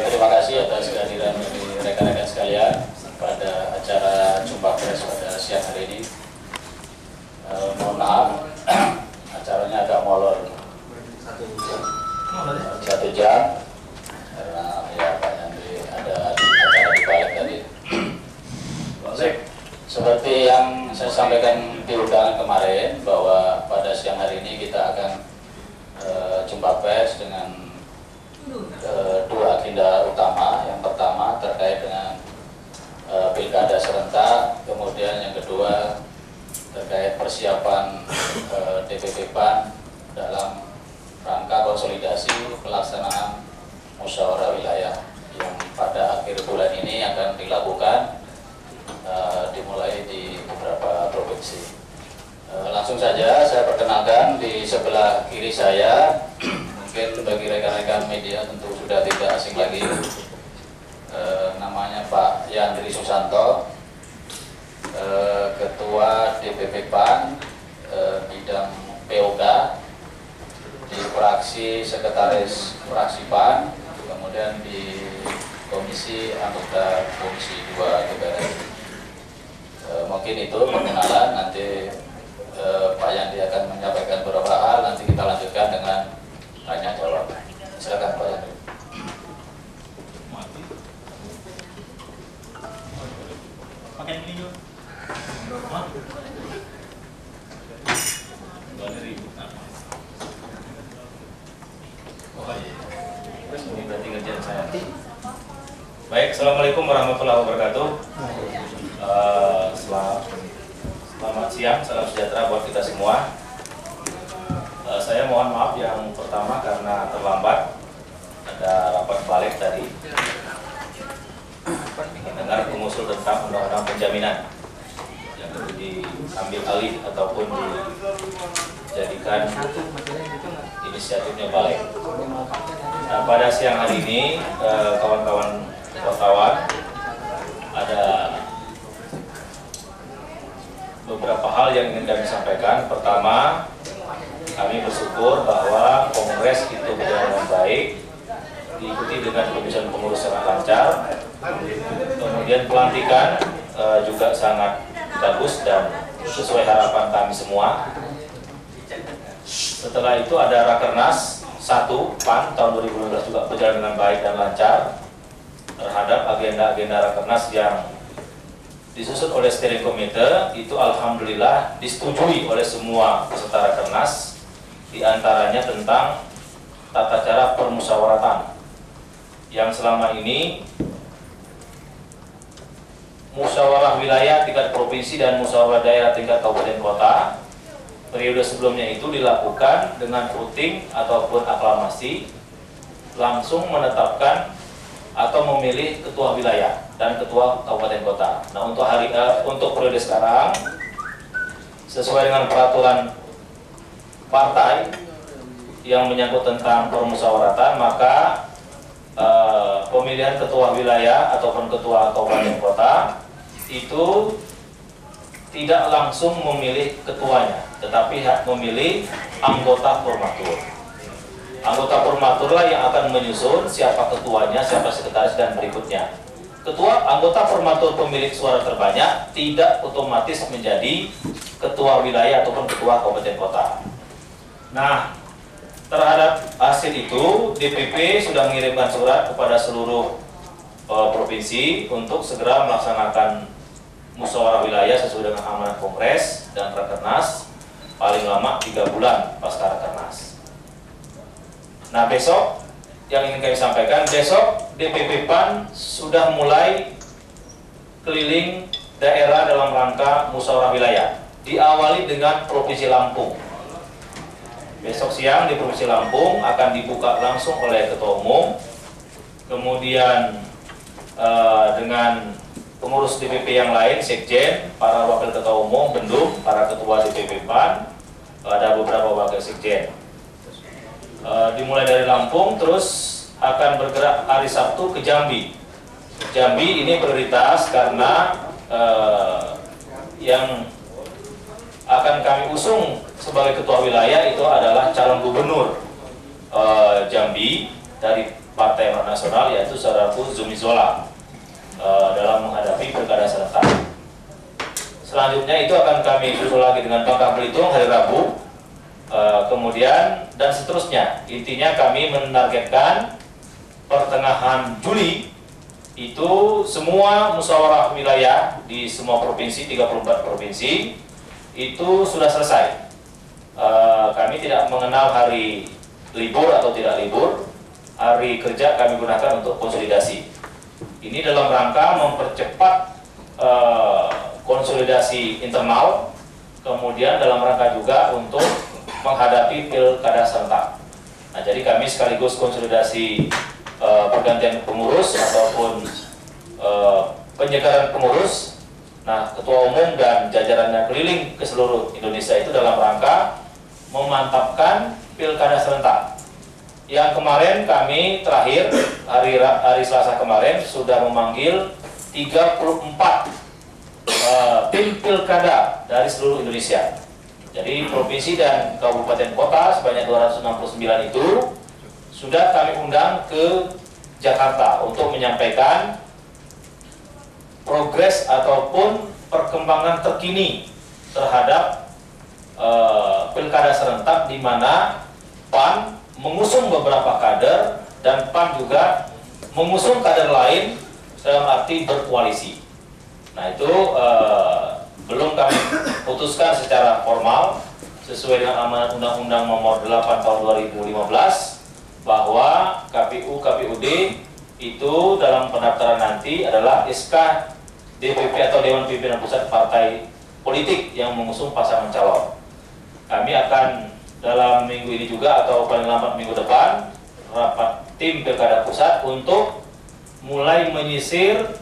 Terima kasih atas kehadiran dari rekan-rekan sekalian pada acara jumpa pers pada siang hari ini. Mohon maaf, acaranya agak molor 1 jam karena ya Pak Yandri ada acara di balik tadi. Seperti yang saya sampaikan di undangan kemarin bahwa pada siang hari ini kita akan jumpa pers dengan 2 agenda utama. Yang pertama terkait dengan pilkada serentak, kemudian yang kedua terkait persiapan DPP PAN dalam rangka konsolidasi pelaksanaan musyawarah wilayah yang pada akhir bulan ini akan dilakukan dimulai di beberapa provinsi. Langsung saja saya perkenalkan di sebelah kiri saya, mungkin bagi rekan-rekan media tentu sudah tidak asing lagi, namanya Pak Yandri Susanto, Ketua DPP PAN bidang POK di fraksi Sekretaris Fraksi PAN, kemudian di Komisi Anggota Komisi 2 DPR. Mungkin itu perkenalan, nanti Pak Yandri akan menyampaikan beberapa hal, nanti kita lanjutkan dengan tanya jawab. Silakan Pak Yandri. Pakai ini juga. Ini berarti kerjaan saya. Baik, assalamualaikum warahmatullahi wabarakatuh. Selamat siang, salam sejahtera buat kita semua. Saya mohon maaf yang pertama karena terlambat, ada rapat balik tadi mendengar pengusul tentang undang-undang penjaminan yang perlu diambil alih ataupun dijadikan inisiatifnya balik. Nah, pada siang hari ini kawan-kawan wartawan ada beberapa hal yang ingin kami sampaikan. Pertama, kami bersyukur bahwa kongres itu berjalan dengan baik, diikuti dengan pemilihan pengurus sangat lancar. Kemudian pelantikan juga sangat bagus dan sesuai harapan kami semua. Setelah itu ada Rakernas 1 PAN tahun 2015 juga berjalan dengan baik dan lancar terhadap agenda-agenda Rakernas yang disusun oleh steering committee. Itu alhamdulillah disetujui oleh semua peserta Rakernas, diantaranya tentang tata cara permusyawaratan yang selama ini musyawarah wilayah tingkat provinsi dan musyawarah daerah tingkat kabupaten kota periode sebelumnya itu dilakukan dengan voting ataupun aklamasi, langsung menetapkan atau memilih ketua wilayah dan ketua kabupaten kota. Nah, untuk periode sekarang sesuai dengan peraturan partai yang menyangkut tentang permusyawaratan, maka pemilihan ketua wilayah ataupun ketua kabupaten kota itu tidak langsung memilih ketuanya, tetapi memilih anggota formatur. Anggota formatur lah yang akan menyusun siapa ketuanya, siapa sekretaris dan berikutnya. Anggota formatur pemilik suara terbanyak tidak otomatis menjadi ketua wilayah ataupun ketua kabupaten kota. Nah, terhadap hasil itu, DPP sudah mengirimkan surat kepada seluruh provinsi untuk segera melaksanakan musyawarah wilayah sesuai dengan amanat Kongres dan Rakernas paling lama 3 bulan pasca Rakernas. Nah, besok yang ingin kami sampaikan, besok DPP PAN sudah mulai keliling daerah dalam rangka musyawarah wilayah. Diawali dengan Provinsi Lampung. Besok siang di Provinsi Lampung akan dibuka langsung oleh Ketua Umum, kemudian dengan pengurus DPP yang lain, Sekjen, para Wakil Ketua Umum, Bendum, para Ketua DPP PAN, ada beberapa Wakil Sekjen. Dimulai dari Lampung, terus akan bergerak hari Sabtu ke Jambi. Jambi ini prioritas karena yang akan kami usung sebagai ketua wilayah itu adalah calon gubernur Jambi dari Partai Amanat Nasional, yaitu Saudaraku Zumi Zola dalam menghadapi pilkada serentak. Selanjutnya itu akan kami susul lagi dengan Bangka Belitung hari Rabu, kemudian dan seterusnya. Intinya kami menargetkan pertengahan Juli itu semua musyawarah wilayah di semua provinsi, 34 provinsi itu sudah selesai. Kami tidak mengenal hari libur atau tidak libur, hari kerja kami gunakan untuk konsolidasi. Ini dalam rangka mempercepat konsolidasi internal, kemudian dalam rangka juga untuk menghadapi pilkada serentak. Nah, jadi kami sekaligus konsolidasi pergantian pengurus ataupun penyegaran pengurus. Nah, ketua umum dan jajarannya keliling ke seluruh Indonesia itu dalam rangka memantapkan pilkada serentak. Yang kemarin kami terakhir hari Selasa kemarin sudah memanggil 34 tim pilkada dari seluruh Indonesia. Jadi provinsi dan kabupaten kota sebanyak 269 itu sudah kami undang ke Jakarta untuk menyampaikan progres ataupun perkembangan terkini terhadap pilkada serentak, di mana PAN mengusung beberapa kader dan PAN juga mengusung kader lain dalam arti berkoalisi. Nah, itu belum kami putuskan secara formal sesuai dengan amanat Undang-Undang Nomor 8 Tahun 2015 bahwa KPU-KPUD itu dalam pendaftaran nanti adalah SK DPP atau Dewan Pimpinan Pusat Partai Politik yang mengusung pasangan calon. Kami akan dalam minggu ini juga atau paling lambat minggu depan rapat tim pilkada pusat untuk mulai menyisir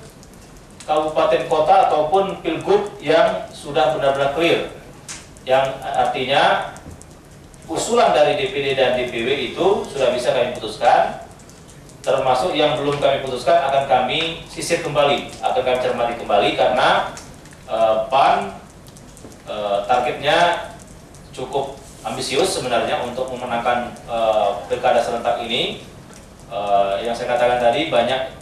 kabupaten kota ataupun pilgub yang sudah benar-benar clear, yang artinya usulan dari DPD dan DPW itu sudah bisa kami putuskan, termasuk yang belum kami putuskan akan kami sisir kembali, akan kami cermati kembali, karena PAN targetnya cukup ambisius sebenarnya untuk memenangkan pilkada serentak ini. Yang saya katakan tadi, banyak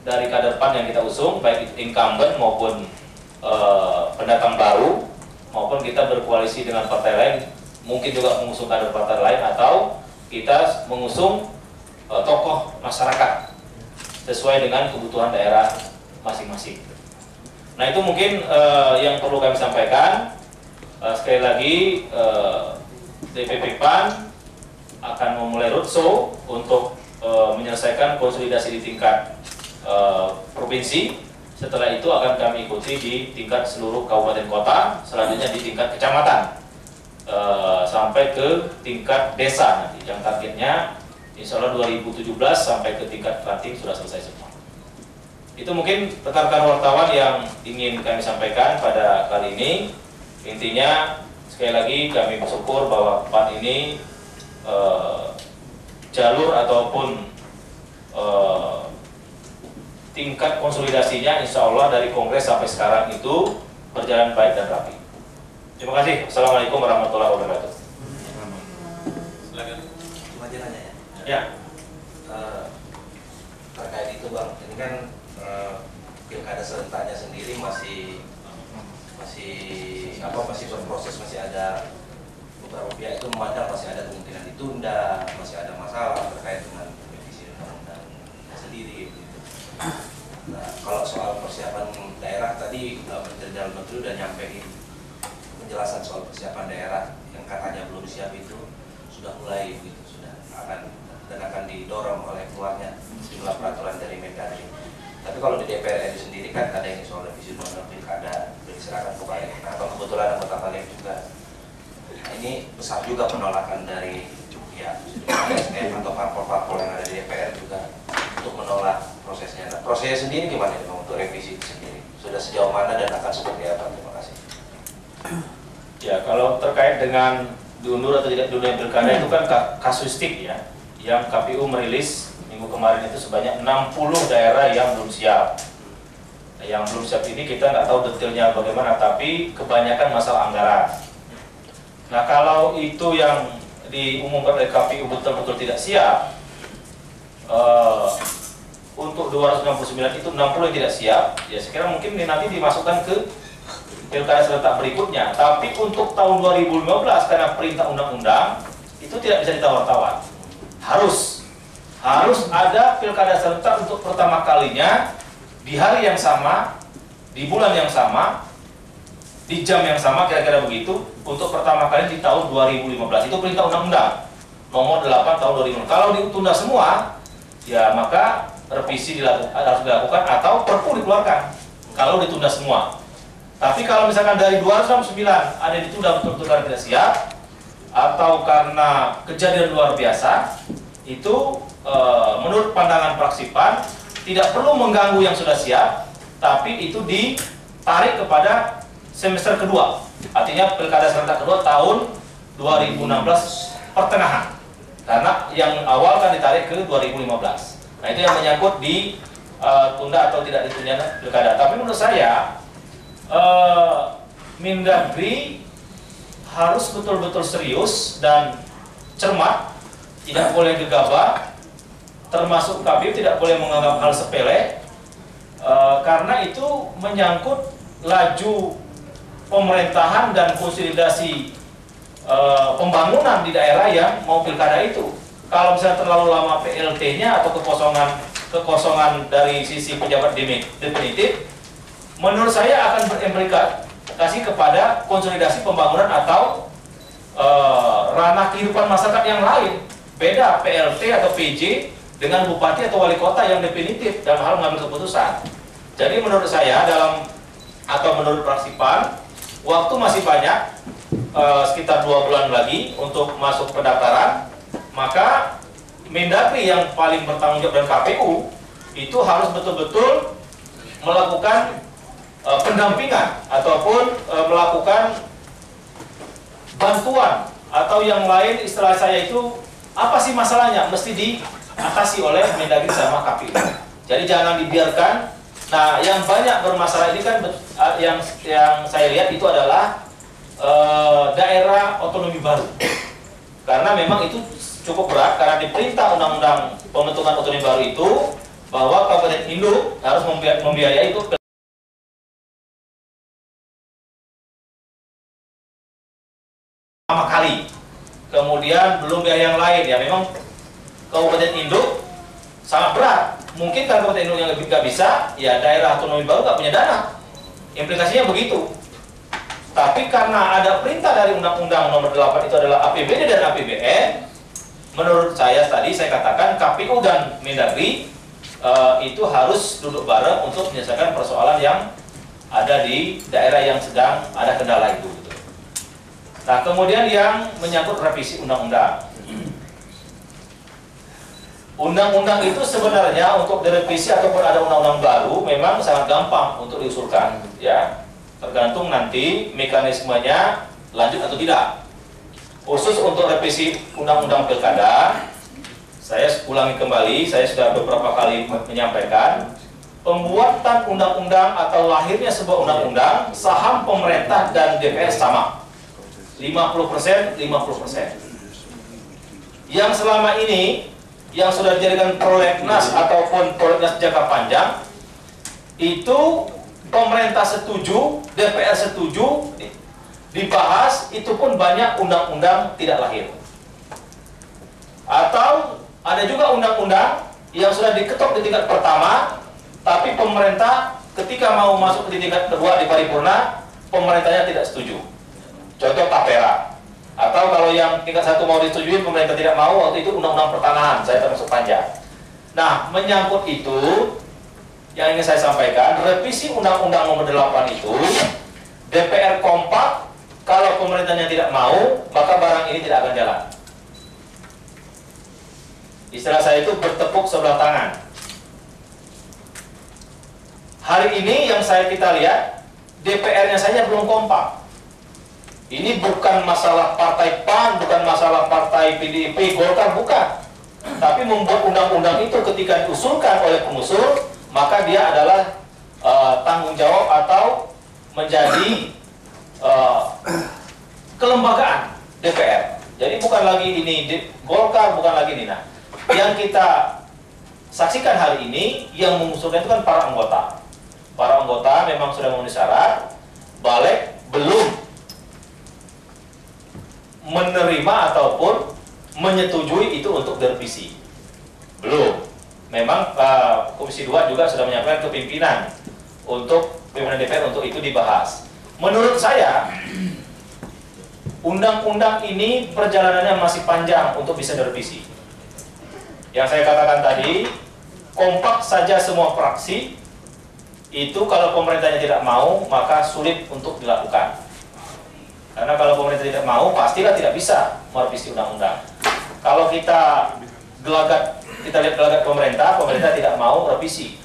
dari kader PAN yang kita usung, baik itu incumbent maupun pendatang baru, maupun kita berkoalisi dengan partai lain, mungkin juga mengusung kader partai lain, atau kita mengusung tokoh masyarakat sesuai dengan kebutuhan daerah masing-masing. Nah, itu mungkin yang perlu kami sampaikan. Sekali lagi, DPP PAN akan memulai roadshow untuk menyelesaikan konsolidasi di tingkat provinsi. Setelah itu akan kami ikuti di tingkat seluruh kabupaten kota, selanjutnya di tingkat kecamatan, sampai ke tingkat desa nanti, yang targetnya insya Allah 2017 sampai ke tingkat ranting sudah selesai semua. Itu mungkin rekan-rekan wartawan yang ingin kami sampaikan pada kali ini. Intinya sekali lagi kami bersyukur bahwa PAN ini jalur ataupun tingkat konsolidasinya insya Allah dari Kongres sampai sekarang itu berjalan baik dan rapi. Terima kasih. Assalamualaikum warahmatullahi wabarakatuh. Silakan. Cuma nanya ya. Ya. Terkait itu Bang, ini kan pilkada serentaknya sendiri masih berproses, masih ada beberapa pihak itu memandang masih ada kemungkinan ditunda, masih ada masalah terkait dengan revisi undang-undang sendiri. Gitu. Nah, kalau soal persiapan daerah tadi Menteri Dalam Negeri udah nyampein penjelasan soal persiapan daerah yang katanya belum siap itu sudah mulai gitu, sudah akan didorong oleh keluarnya sejumlah peraturan dari Mendagri. Tapi kalau di DPR RI sendiri kan ada yang soal revisi undang-undang pilkada diserahkan ke Balik. Nah, kebetulan anggota Balik juga. Nah, ini besar juga penolakan dari ya ASN atau parpol-parpol yang ada di DPR juga untuk menolak prosesnya. Nah, prosesnya sendiri gimana ya untuk revisi itu sendiri? Sudah sejauh mana dan akan seperti apa? Terima kasih. Ya, kalau terkait dengan diundur atau tidak diundur pilkada itu kan kasuistik ya. Yang KPU merilis minggu kemarin itu sebanyak 60 daerah yang belum siap. Yang belum siap ini kita nggak tahu detailnya bagaimana, tapi kebanyakan masalah anggaran. Nah, kalau itu yang diumumkan oleh KPU betul-betul tidak siap, untuk 269 itu 60 yang tidak siap, ya sekira mungkin ini nanti dimasukkan ke pilkada serentak berikutnya. Tapi untuk tahun 2015 karena perintah undang-undang itu tidak bisa ditawar-tawar. Harus ada pilkada serentak untuk pertama kalinya di hari yang sama, di bulan yang sama, di jam yang sama, kira-kira begitu, untuk pertama kali di tahun 2015. Itu perintah undang-undang nomor 8 tahun 2015. Kalau ditunda semua, ya maka revisi harus dilakukan atau perpu dikeluarkan kalau ditunda semua. Tapi kalau misalkan dari 269 ada yang ditunda betul-betul karena tidak siap atau karena kejadian luar biasa, itu menurut pandangan fraksi PAN tidak perlu mengganggu yang sudah siap, tapi itu ditarik kepada semester kedua. Artinya pilkada serentak kedua tahun 2016 pertengahan. Karena yang awal kan ditarik ke 2015. Nah, itu yang menyangkut di tunda atau tidak ditunda pilkada. Tapi menurut saya Mendagri harus betul-betul serius dan cermat, tidak boleh gegabah, termasuk KPU tidak boleh menganggap hal sepele, karena itu menyangkut laju pemerintahan dan konsolidasi pembangunan di daerah yang mau pilkada itu. Kalau misalnya terlalu lama PLT-nya atau kekosongan dari sisi pejabat definitif, menurut saya akan berimplikasi kepada konsolidasi pembangunan atau ranah kehidupan masyarakat yang lain. Beda PLT atau PJ dengan bupati atau wali kota yang definitif dalam hal mengambil keputusan. Jadi menurut saya menurut fraksi PAN, waktu masih banyak, sekitar 2 bulan lagi untuk masuk pendaftaran. Maka Mendagri yang paling bertanggung jawab dan KPU itu harus betul-betul melakukan pendampingan ataupun melakukan bantuan atau yang lain, istilah saya itu apa sih masalahnya mesti diatasi oleh Mendagri sama KPU. Jadi jangan dibiarkan. Nah, yang banyak bermasalah ini kan yang saya lihat itu adalah daerah otonomi baru. Karena memang itu cukup berat karena diperintah undang-undang pembentukan otonomi baru itu bahwa Kabupaten Induk harus membiayai itu pertama kali. Kemudian belum biaya yang lain, ya memang Kabupaten Induk sangat berat. Mungkin kalau Kabupaten Induk yang lebih nggak bisa, ya daerah otonomi baru nggak punya dana. Implikasinya begitu. Tapi karena ada perintah dari Undang-Undang nomor 8 itu adalah APBD dan APBN, menurut saya tadi saya katakan KPU dan Mendagri itu harus duduk bareng untuk menyelesaikan persoalan yang ada di daerah yang sedang ada kendala itu. Nah, kemudian yang menyangkut revisi undang-undang. Undang-undang itu sebenarnya untuk direvisi ataupun ada undang-undang baru memang sangat gampang untuk diusulkan, ya. Tergantung nanti mekanismenya lanjut atau tidak. Khusus untuk revisi undang-undang pilkada, saya ulangi kembali, saya sudah beberapa kali menyampaikan, pembuatan undang-undang atau lahirnya sebuah undang-undang, saham pemerintah dan DPR sama, 50%, 50%. Yang selama ini, yang sudah dijadikan prolegnas ataupun prolegnas jangka panjang, itu pemerintah setuju, DPR setuju, dibahas, itu pun banyak undang-undang tidak lahir. Atau ada juga undang-undang yang sudah diketok di tingkat pertama, tapi pemerintah ketika mau masuk di tingkat kedua di paripurna, pemerintahnya tidak setuju. Contoh Tapera. Atau kalau yang tingkat 1 mau disetujui, pemerintah tidak mau, waktu itu undang-undang pertanahan, saya termasuk panja. Nah, menyangkut itu, yang ingin saya sampaikan, revisi Undang-Undang nomor 8 itu, DPR kompak, kalau pemerintahnya tidak mau, maka barang ini tidak akan jalan. Istilah saya itu bertepuk sebelah tangan. Hari ini yang kita lihat, DPR-nya saja belum kompak. Ini bukan masalah partai PAN, bukan masalah partai PDIP, Golkar, bukan. Tapi membuat undang-undang itu ketika diusulkan oleh pengusul, maka dia adalah tanggung jawab atau menjadi kelembagaan DPR. Jadi bukan lagi ini Golkar, bukan lagi ini. Nah, yang kita saksikan hal ini, yang mengusulkan itu kan para anggota. Para anggota memang sudah memenuhi syarat, balik belum menerima ataupun menyetujui itu untuk direvisi. Belum. Memang Komisi 2 juga sudah menyampaikan ke pimpinan untuk pimpinan DPR untuk itu dibahas. Menurut saya, undang-undang ini perjalanannya masih panjang untuk bisa direvisi. Yang saya katakan tadi, kompak saja semua fraksi, itu kalau pemerintahnya tidak mau, maka sulit untuk dilakukan. Karena kalau pemerintah tidak mau, pastilah tidak bisa merevisi undang-undang. Kalau kita lihat gelagat pemerintah tidak mau revisi.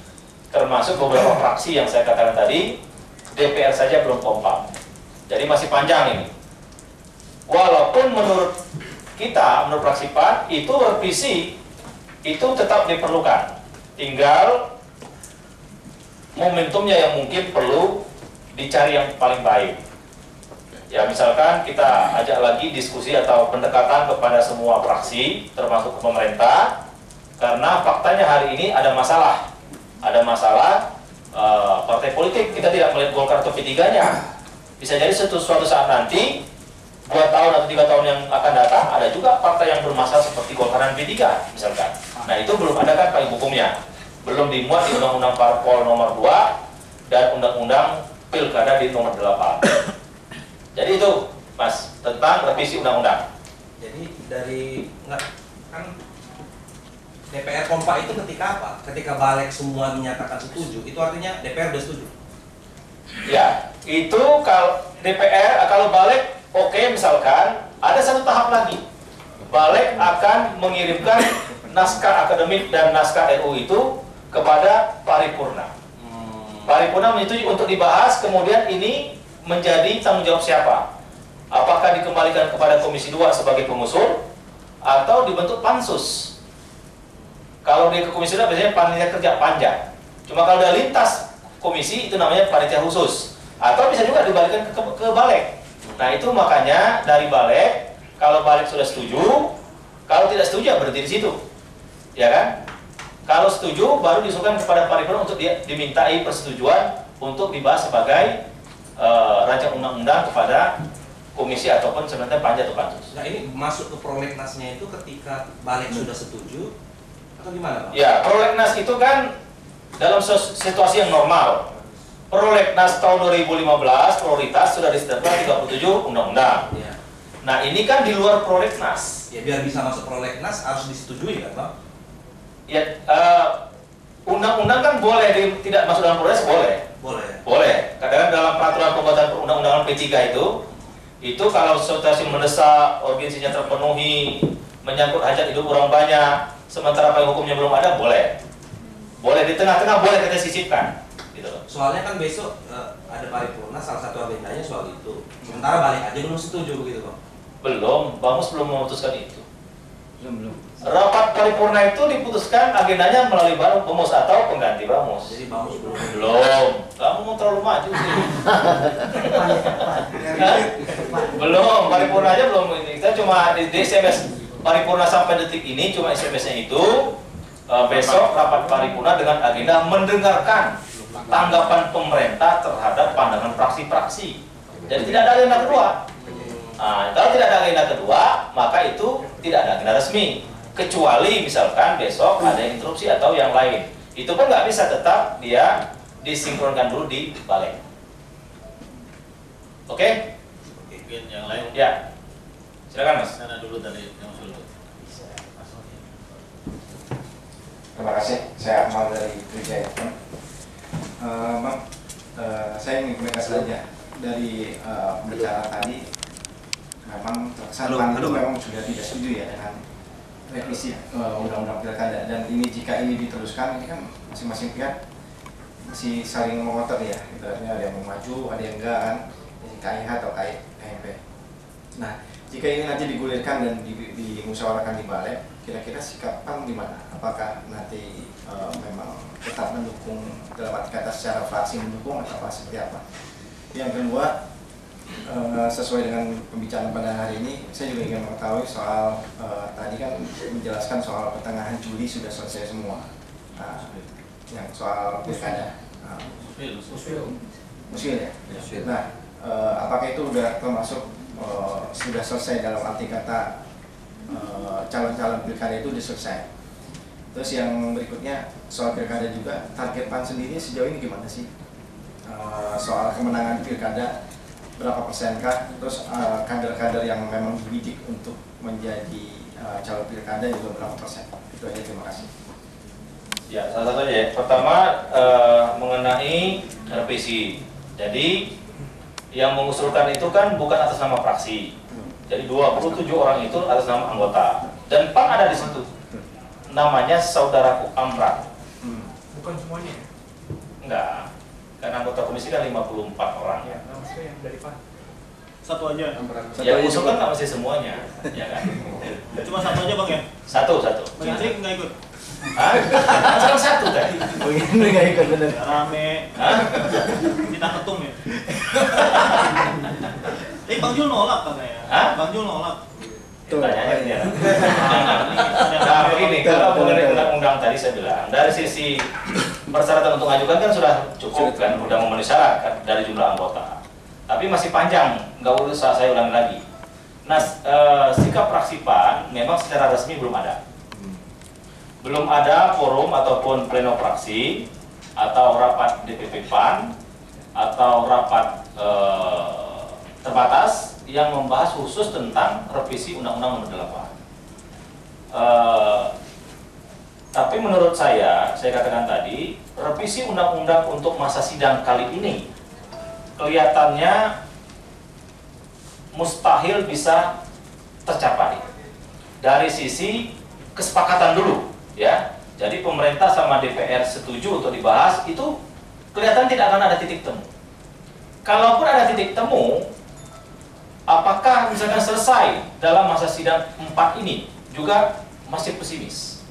Termasuk beberapa fraksi yang saya katakan tadi, DPR saja belum kompak. Jadi masih panjang ini. Walaupun menurut kita, menurut fraksi PAN, itu revisi itu tetap diperlukan. Tinggal momentumnya yang mungkin perlu dicari yang paling baik. Ya, misalkan kita ajak lagi diskusi atau pendekatan kepada semua fraksi, termasuk pemerintah, karena faktanya hari ini ada masalah. Ada masalah partai politik. Kita tidak melihat Golkar atau P3-nya. Bisa jadi suatu saat nanti 2 tahun atau 3 tahun yang akan datang ada juga partai yang bermasalah seperti Golkar dan P3 misalkan. Nah, itu belum ada kan payung hukumnya. Belum dimuat di Undang-Undang Parpol nomor 2 dan Undang-Undang Pilkada di nomor 8. Jadi itu, Mas, tentang revisi undang-undang. Jadi dari kan DPR kompak itu ketika apa? Ketika balik semua menyatakan setuju, itu artinya DPR sudah setuju. Ya, itu kalau DPR kalau balik oke, misalkan ada satu tahap lagi. Balik akan mengirimkan naskah akademik dan naskah RU itu kepada paripurna. Paripurna menyetujui untuk dibahas, kemudian ini menjadi tanggung jawab siapa? Apakah dikembalikan kepada Komisi 2 sebagai pengusul atau dibentuk pansus? Kalau di Komisi 2 biasanya panitia kerja panjang. Cuma kalau udah lintas komisi itu namanya panitia khusus. Atau bisa juga dibalikan ke balik. Nah, itu makanya dari balik, kalau balik sudah setuju, kalau tidak setuju ya berhenti di situ. Ya kan? Kalau setuju baru diusulkan kepada paripurna untuk dimintai persetujuan untuk dibahas sebagai rancangan undang-undang kepada komisi ataupun sebenarnya panja atau pansus. Nah, ini masuk ke prolegnasnya itu ketika balik sudah setuju atau gimana, Pak? Ya, prolegnas itu kan dalam situasi yang normal. Prolegnas tahun 2015 prioritas sudah disediakan 37 undang-undang. Ya. Nah, ini kan di luar prolegnas. Ya, biar bisa masuk prolegnas harus disetujui kan, Pak? Ya, undang-undang kan boleh tidak masuk dalam prolegnas boleh. Boleh. Boleh. Kadang-kadang dalam peraturan pembuatan perundang-undangan P3 itu kalau situasi mendesak, urgensinya terpenuhi, menyangkut hajat hidup orang banyak, sementara payung hukumnya belum ada, boleh. Boleh di tengah-tengah boleh kita sisipkan. Gitu loh. Soalnya kan besok ada paripurna, salah satu agendanya soal itu. Sementara balik aja belum setuju begitu, Pak? Belum, Bamus belum memutuskan itu. Belum. Rapat paripurna itu diputuskan agendanya melalui Bamus atau pengganti Bamus. Jadi Bamus belum. Belum. Kamu mau terlalu maju sih. Belum, paripurna aja belum ini. Kita cuma di SMS paripurna sampai detik ini cuma SMS-nya itu besok rapat paripurna dengan agenda mendengarkan tanggapan pemerintah terhadap pandangan fraksi-fraksi. Jadi tidak ada agenda kedua. Nah, kalau tidak ada agenda kedua, maka itu tidak ada agenda resmi. Kecuali misalkan besok ada interupsi atau yang lain. Itu pun nggak bisa, tetap dia disinkronkan dulu di balik. Oke? Mungkin yang lain. Ya. Silakan, Mas. Sana dulu tadi yang dulu. Terima kasih. Saya Amal dari Trijaya. Bang, saya ingin komunikasi saja dari bicara tadi. Memang terkesan PAN itu memang sudah tidak setuju ya dengan revisi undang-undang pilkada, dan ini jika ini diteruskan, ini kan masing-masing pihak masih saling mengotor ya, ibaratnya ada yang mau maju, ada yang enggak kan, KIH atau KMP. Nah, jika ini nanti digulirkan dan dimusyawarahkan di balik, kira-kira sikap PAN gimana? Apakah nanti memang tetap mendukung, dalam arti kata secara fraksi mendukung atau seperti apa? Yang kedua, sesuai dengan pembicaraan pada hari ini, saya juga ingin mengetahui soal tadi kan menjelaskan soal pertengahan Juli sudah selesai semua. Nah, yang soal pilkada. Musil ya. Nah, apakah itu udah termasuk sudah selesai dalam arti kata calon-calon pilkada itu sudah selesai? Terus yang berikutnya soal pilkada juga, target PAN sendiri sejauh ini gimana sih? Soal kemenangan pilkada berapa persenkah? Terus kader-kader yang memang dibidik untuk menjadi calon pilkada juga berapa persen? Itu aja, terima kasih. Ya, salah satu ya. Pertama mengenai revisi. Jadi yang mengusulkan itu kan bukan atas nama fraksi. Jadi 27 orang itu atas nama anggota. Dan PAN ada di situ. Namanya Saudaraku Amran. Bukan semuanya ya? Enggak. Kan anggota komisi kan 54 orang. Ya, maksudnya yang dari PAN. Satu aja. Ya usul kan nggak mesti semuanya, ya kan? Cuma satu aja bang ya? Satu. Bang Hendrik nggak ikut? Hah? Cuma satu tadi. Ini nggak ikut bener. Rame. Hah? Kita ketum ya? Bang Jul nolak katanya. Hah? Bang Jul nolak. Tanya dia. Nah begini, kalau mengenai undang-undang tadi saya bilang, dari sisi persyaratan untuk mengajukan kan sudah cukup kan, sudah memenuhi syarat kan, dari jumlah anggota. Tapi masih panjang, nggak usah saya ulangi lagi. Nah, sikap fraksi PAN memang secara resmi belum ada. Belum ada forum ataupun pleno fraksi, atau rapat DPP PAN, atau rapat terbatas yang membahas khusus tentang revisi Undang-Undang Nomor 8. Tapi menurut saya katakan tadi, revisi undang-undang untuk masa sidang kali ini kelihatannya mustahil bisa tercapai dari sisi kesepakatan dulu, ya. Jadi pemerintah sama DPR setuju untuk dibahas, itu kelihatan tidak akan ada titik temu. Kalaupun ada titik temu, apakah misalkan selesai dalam masa sidang 4 ini, juga masih pesimis.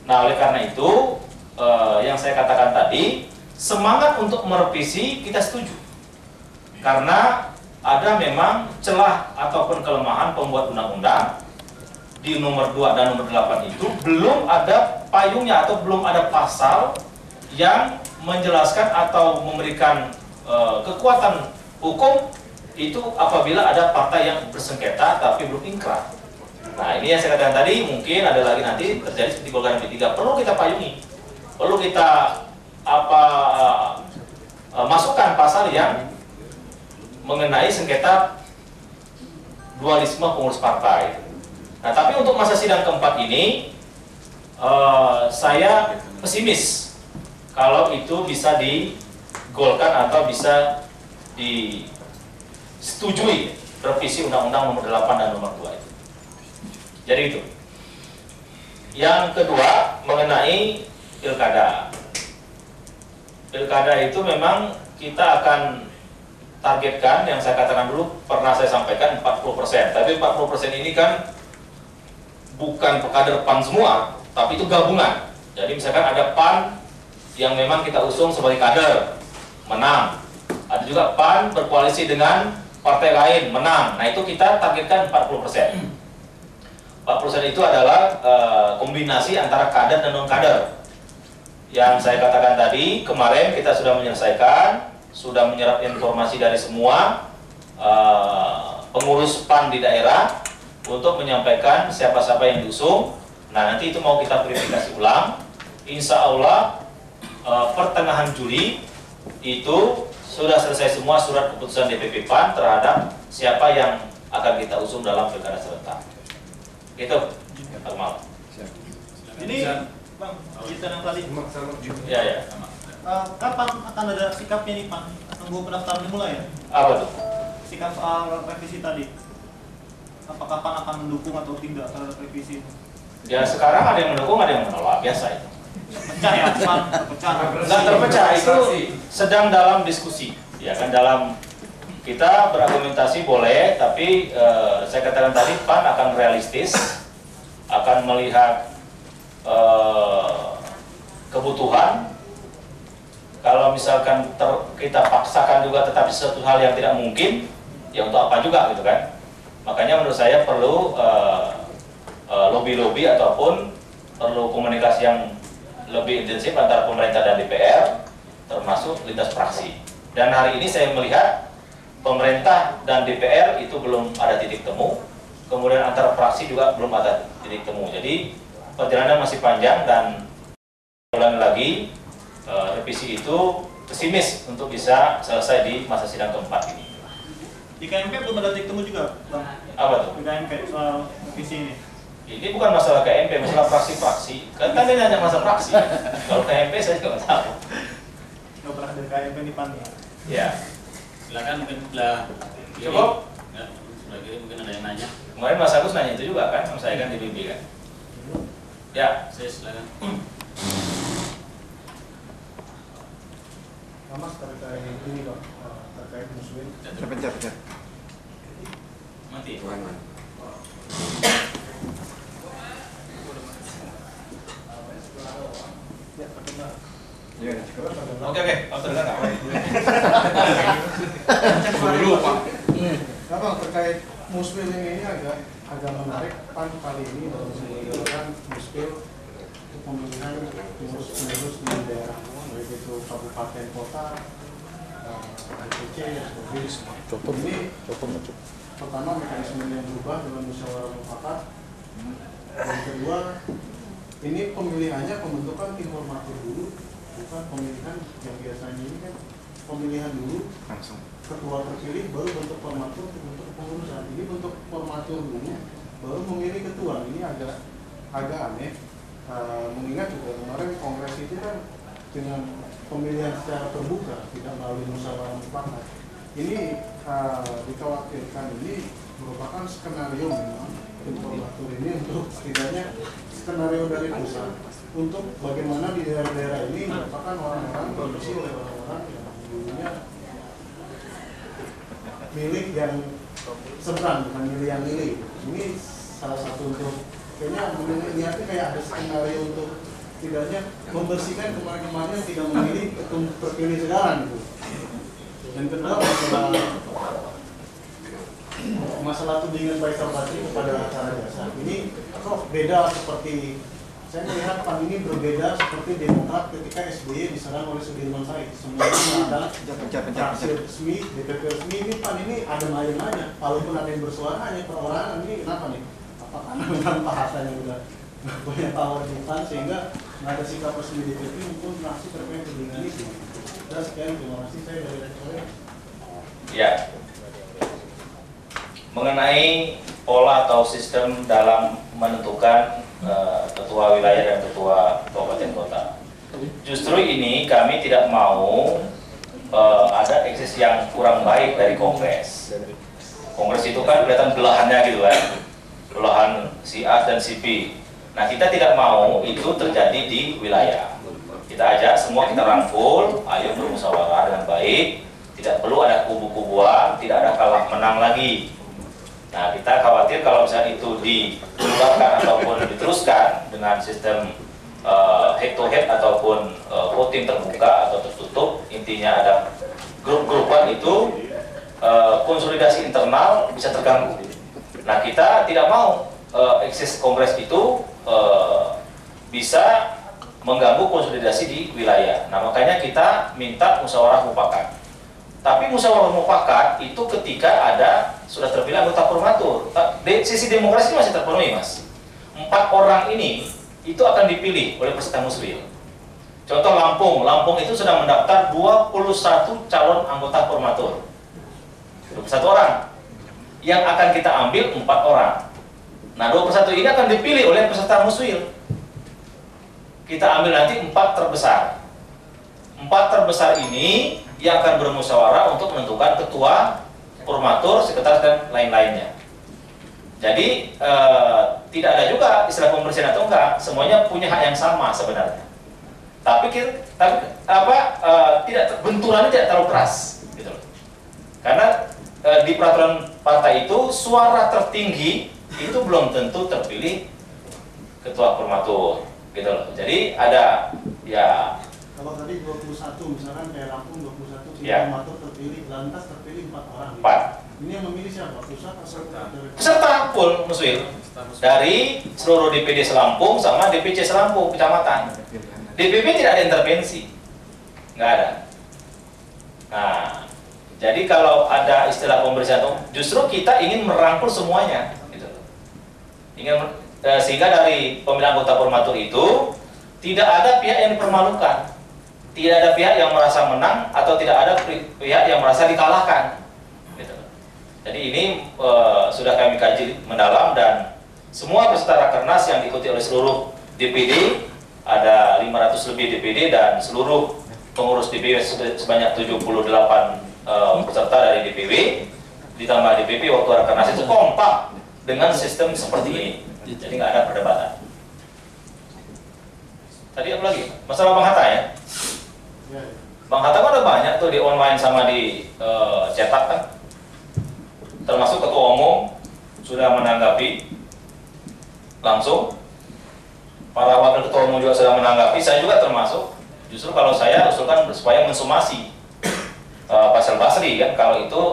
Nah, oleh karena itu yang saya katakan tadi, semangat untuk merevisi kita setuju. Karena ada memang celah ataupun kelemahan pembuat undang-undang di nomor 2 dan nomor 8 itu belum ada payungnya atau belum ada pasal yang menjelaskan atau memberikan kekuatan hukum itu apabila ada partai yang bersengketa tapi belum ingkrah. Nah, ini yang saya katakan tadi, mungkin ada lagi nanti terjadi seperti Golkar MP3, perlu kita payungi, perlu kita masukkan pasal yang mengenai sengketa dualisme pengurus partai. Nah, tapi untuk masa sidang keempat ini, saya pesimis kalau itu bisa digolkan atau bisa disetujui revisi Undang-Undang Nomor 8 dan Nomor 2 itu. Jadi itu. Yang kedua mengenai pilkada. Pilkada itu memang kita akan targetkan, yang saya katakan dulu, pernah saya sampaikan 40%. Tapi 40% ini kan bukan kader PAN semua, tapi itu gabungan. Jadi misalkan ada PAN yang memang kita usung sebagai kader, menang. Ada juga PAN berkoalisi dengan partai lain, menang. Nah, itu kita targetkan 40%. 40% itu adalah kombinasi antara kader dan non-kader. Yang saya katakan tadi, kemarin kita sudah menyelesaikan, sudah menyerap informasi dari semua pengurus PAN di daerah untuk menyampaikan siapa-siapa yang diusung. Nah, nanti itu mau kita verifikasi ulang. Insya Allah pertengahan Juli itu sudah selesai semua surat keputusan DPP PAN terhadap siapa yang akan kita usung dalam pilkada serentak. Itu, Akmal. Ini Bang, kita yang tadi. Ya. Kapan akan ada sikapnya nih PAN? Tunggu pendaftaran dimulai ya? Apa tuh? Sikap soal revisi tadi. Apakah PAN akan mendukung atau tidak terhadap revisi? Ya, sekarang ada yang mendukung, ada yang menolak, biasa itu. Pecah ya, PAN terpecah. Nggak terpecah, itu sedang dalam diskusi. Ya kan, dalam kita berargumentasi boleh, tapi saya katakan tadi PAN akan realistis, akan melihat kebutuhan. Kalau misalkan kita paksakan juga tetapi sesuatu hal yang tidak mungkin, ya untuk apa juga gitu kan. Makanya menurut saya perlu lobby-lobby ataupun perlu komunikasi yang lebih intensif antara pemerintah dan DPR, termasuk lintas fraksi. Dan hari ini saya melihat pemerintah dan DPR itu belum ada titik temu, kemudian antara fraksi juga belum ada titik temu. Jadi perjalanan masih panjang dan ulang lagi revisi itu pesimis untuk bisa selesai di masa sidang keempat ini. Di KMP belum ada titik temu juga, Bang? Apa tuh? Di KMP soal revisi ini? Ini bukan masalah KMP, masalah fraksi-fraksi. Kan ini hanya masalah fraksi. Kalau KMP saya juga nggak tahu. Nggak pernah ada KMP di PAN ya? Ya. Silakan mungkin sebelah kiri. Cukup? Ya, sebelah kiri mungkin ada yang nanya. Kemarin Mas Agus nanya itu juga kan, sama saya kan di BB kan. Ya. Saya silakan. Mas terkait ini Pak, terkait muslim. Pencet. Mati. Ya, perkenal. Iya, cukup. Oke, kalau terdengar nggak apa-apa. Dulu Pak. Nah, Bang, terkait muslim ini agak menarik. PAN kali ini dalam mengusulkan muslim untuk pemilihan pengurus di daerah, baik itu kabupaten kota, DPC, seperti ini. Pertama, mekanisme yang berubah dengan musyawarah mufakat. Yang kedua, ini pemilihannya pembentukan tim formatur dulu, bukan pemilihan yang biasanya ini kan pemilihan dulu Langsung. ketua terpilih baru bentuk formatur bentuk pengurusan. Ini bentuk formatur dulu baru memilih ketua. Ini agak aneh. Mengingat juga kemarin kongres itu kan dengan pemilihan secara terbuka, tidak melalui musyawarah mufakat. Ini dikhawatirkan ini merupakan skenario memang tim formatur ini untuk setidaknya skenario dari pusat untuk bagaimana di daerah-daerah ini merupakan orang-orang diisi oleh orang-orang yang dulunya milik yang seberang, bukan milih yang milih. Ini salah satu untuk kayaknya melihatnya kayak ada skenario untuk tidaknya membersihkan kemarin-kemarin yang tidak memilih ketum terpilih sekarang gitu. Dan kedua masalah tudingan baik terpatri kepada acara jasa ini kok beda seperti saya melihat PAN ini berbeda seperti Demokrat ketika SBY diserang oleh Sudirman Said. Semuanya ada fraksi resmi, DPP resmi. Ini PAN ini ada main-mainnya. Walaupun ada yang bersuara hanya perorangan, ini kenapa nih? Apakah memang Pak Hasan yang udah banyak power di PAN sehingga nggak ada sikap resmi DPP untuk fraksi terkait tudingan itu? Dan sekian, terima kasih saya dari saya. Ya. Mengenai pola atau sistem dalam menentukan ketua wilayah dan ketua kabupaten kota. Justru ini kami tidak mau ada eksis yang kurang baik dari kongres. Kongres itu kan kelihatan belahannya gitu kan, belahan si A dan si B. Nah, kita tidak mau itu terjadi di wilayah. Kita ajak semua, kita rangkul, ayo bermusyawarah dengan baik. Tidak perlu ada kubu-kubuan, tidak ada kalah menang lagi. Nah, kita khawatir kalau misalnya itu dibubarkan ataupun diteruskan dengan sistem head to head ataupun voting terbuka atau tertutup, intinya ada grup-grupan itu konsolidasi internal bisa terganggu. Nah, kita tidak mau eksis kongres itu bisa mengganggu konsolidasi di wilayah. Nah, makanya kita minta musyawarah mufakat. Tapi musyawarah mufakat itu ketika ada sudah terpilih anggota formatur. Sisi demokrasi masih terpenuhi, Mas. 4 orang ini itu akan dipilih oleh peserta muswil. Contoh Lampung itu sudah mendaftar 21 calon anggota formatur. 21 orang. Yang akan kita ambil 4 orang. Nah, 21 ini akan dipilih oleh peserta muswil. Kita ambil nanti 4 terbesar. 4 terbesar ini yang akan bermusyawarah untuk menentukan ketua, formatur, sekretaris dan lain-lainnya. Jadi tidak ada juga istilah pembersihan atau enggak, semuanya punya hak yang sama sebenarnya. Tapi benturannya tidak terlalu keras, gitu loh. Karena di peraturan partai itu suara tertinggi itu belum tentu terpilih ketua formatur, gitu loh. Jadi ada ya. Kalau tadi 21, misalkan kayak Lampung 21, Ya. formatur terpilih, lantas terpilih 4 orang. 4. Ini yang memilih siapa? Pusat atau dari Peserta full muswil dari seluruh DPD Selampung sama DPC Selampung kecamatan. DPP tidak ada intervensi, nggak ada. Nah, jadi kalau ada istilah pembersihan, justru kita ingin merangkul semuanya, gitu. Sehingga dari pemilihan anggota formatur itu tidak ada pihak yang dipermalukan, tidak ada pihak yang merasa menang, atau tidak ada pihak yang merasa dikalahkan, gitu. Jadi ini sudah kami kaji mendalam, dan semua peserta Rakernas yang diikuti oleh seluruh DPD, ada 500 lebih DPD, dan seluruh pengurus DPW sebanyak 78 peserta dari DPW, ditambah DPP waktu Rakernas itu kompak dengan sistem seperti ini. Jadi nggak ada perdebatan. Tadi apa lagi? Masalah Bang Hatta ya? Bang Hatta kan ada banyak tuh di online sama di cetak kan. Termasuk Ketua Umum sudah menanggapi langsung. Para wakil Ketua Umum juga sudah menanggapi, saya juga termasuk. Justru kalau saya usulkan supaya mensumasi Faisal Basri kan, kalau itu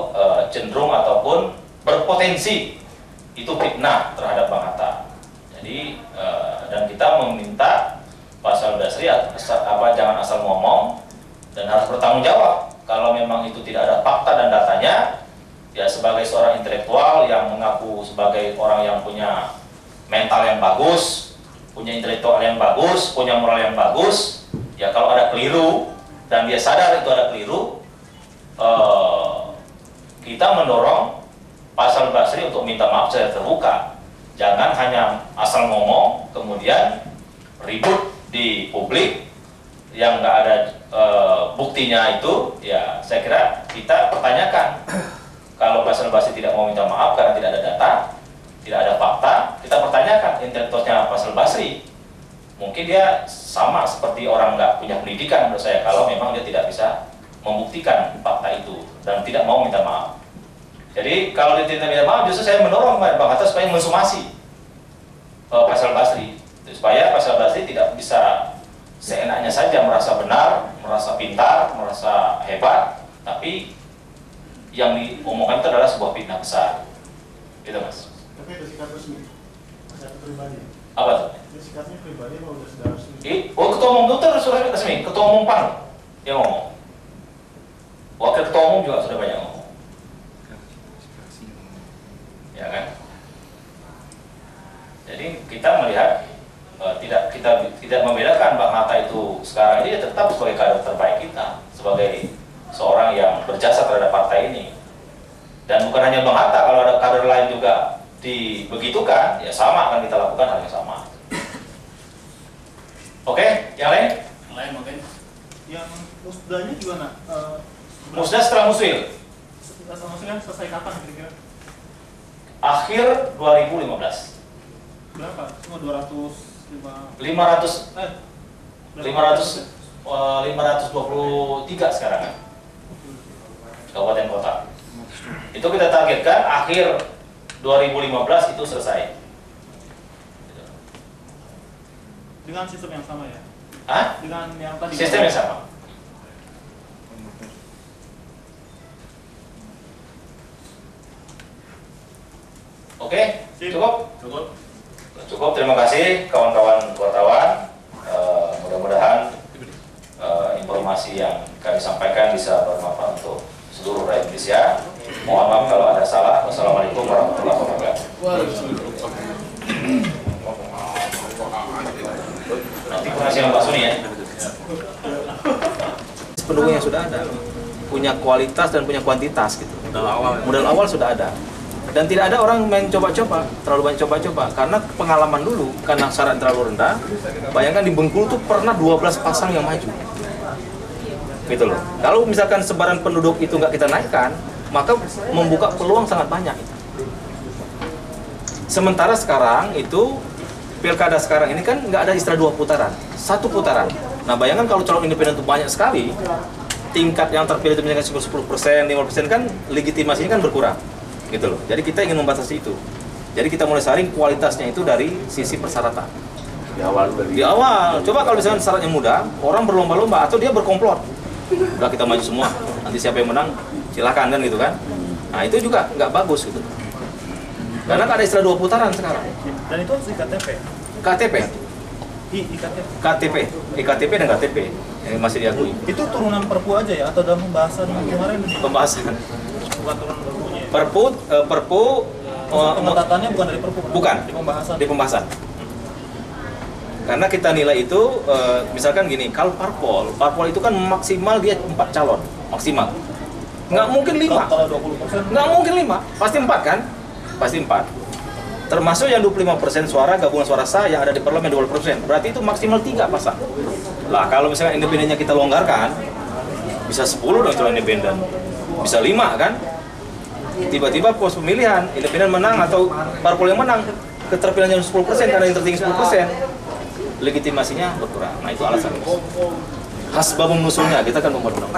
cenderung ataupun berpotensi itu fitnah terhadap Bang Hatta. Jadi dan kita meminta Faisal Basri jangan asal ngomong dan harus bertanggung jawab. Kalau memang itu tidak ada fakta dan datanya, ya sebagai seorang intelektual yang mengaku sebagai orang yang punya mental yang bagus, punya intelektual yang bagus, punya moral yang bagus, ya kalau ada keliru dan dia sadar itu ada keliru, kita mendorong Faisal Basri untuk minta maaf secara terbuka. Jangan hanya asal ngomong kemudian ribut di publik yang nggak ada buktinya itu. Ya saya kira kita pertanyakan. Kalau Faisal Basri tidak mau minta maaf karena tidak ada data, tidak ada fakta, kita pertanyakan intelektualnya Faisal Basri. Mungkin dia sama seperti orang nggak punya pendidikan menurut saya, kalau memang dia tidak bisa membuktikan fakta itu dan tidak mau minta maaf. Jadi kalau dia tidak minta maaf, justru saya mendorong Bang Hatta supaya mensumasi Faisal Basri, supaya Faisal Basri tidak bisa seenaknya saja merasa benar, merasa pintar, merasa hebat, tapi yang diomongkan itu adalah sebuah fitnah besar. Gitu Mas. Tapi ada sikap resmi, sikap pribadi. Apa tuh? Ini sikapnya pribadi apa udah sudah resmi? Ketua umum itu sudah resmi, ketua umum PAN yang ngomong. Wakil ketua umum juga sudah banyak ngomong. Ya kan? Jadi kita melihat tidak membedakan Bang Hatta itu sekarang ini tetap sebagai kader terbaik kita, sebagai seorang yang berjasa terhadap partai ini. Dan bukan hanya Bang Hatta, kalau ada kader lain juga dibegitukan, ya sama akan kita lakukan hal yang sama. Oke, yang lain? Yang lain mungkin. Yang musdanya gimana? Musda setelah muswil? Maksudnya selesai kapan kira-kira? Akhir 2015. Berapa? Cuma 523 sekarang kan? Kabupaten kota. Itu kita targetkan akhir 2015 itu selesai. Dengan sistem yang sama ya? Hah? Dengan yang tadi? Sistem yang sama. Oke, cukup? Cukup, terima kasih kawan-kawan wartawan. Mudah-mudahan informasi yang kami sampaikan bisa bermanfaat untuk seluruh rakyat Indonesia. Mohon maaf kalau ada salah. Wassalamualaikum warahmatullahi wabarakatuh. Nanti koordinasi dengan Pak Suni ya. Pendukung yang sudah ada punya kualitas dan punya kuantitas gitu. Modal awal sudah ada. Dan tidak ada orang main coba-coba, terlalu banyak coba-coba, karena pengalaman dulu, karena syarat terlalu rendah. Bayangkan di Bengkulu tuh pernah 12 pasang yang maju, gitu loh. Kalau misalkan sebaran penduduk itu nggak kita naikkan, maka membuka peluang sangat banyak. Sementara sekarang itu pilkada sekarang ini kan nggak ada istilah 2 putaran, 1 putaran. Nah bayangkan kalau calon independen itu banyak sekali, tingkat yang terpilih itu mencapai 10%, 5% kan legitimasinya kan berkurang. Gitu loh. Jadi kita ingin membatasi itu. Jadi kita mulai saring kualitasnya itu dari sisi persyaratan. Di awal. Coba kalau misalnya syaratnya mudah, orang berlomba-lomba atau dia berkomplot. Udah kita maju semua. Nanti siapa yang menang, silakan kan gitu kan. Nah, itu juga nggak bagus gitu. Karena nggak ada istilah 2 putaran sekarang. Dan itu harus di KTP. KTP. KTP, KTP dan KTP yang masih diakui. Itu turunan Perpu aja ya atau dalam pembahasan kemarin? Pembahasan Bukan turunan Perpunya. Ya? Perpu Pengetatannya bukan dari Perpu kan? bukan Di pembahasan. Karena kita nilai itu misalkan gini, kalau parpol itu kan maksimal dia 4 calon maksimal. Nggak mungkin 5. Kalau 20%? Nggak mungkin 5, pasti 4 kan? Pasti 4. Termasuk yang 25% suara gabungan suara sah yang ada di parlemen 20%. Berarti itu maksimal 3 pasang. Lah kalau misalnya independennya kita longgarkan, bisa 10 dong calon independen. Bisa 5 kan? Tiba-tiba pos pemilihan independen menang atau parpol yang menang, keterpilihannya 10% karena yang tertinggi 10%. Legitimasinya berkurang. Nah itu alasan. Hasbabun nusulnya kita kan nomor 6.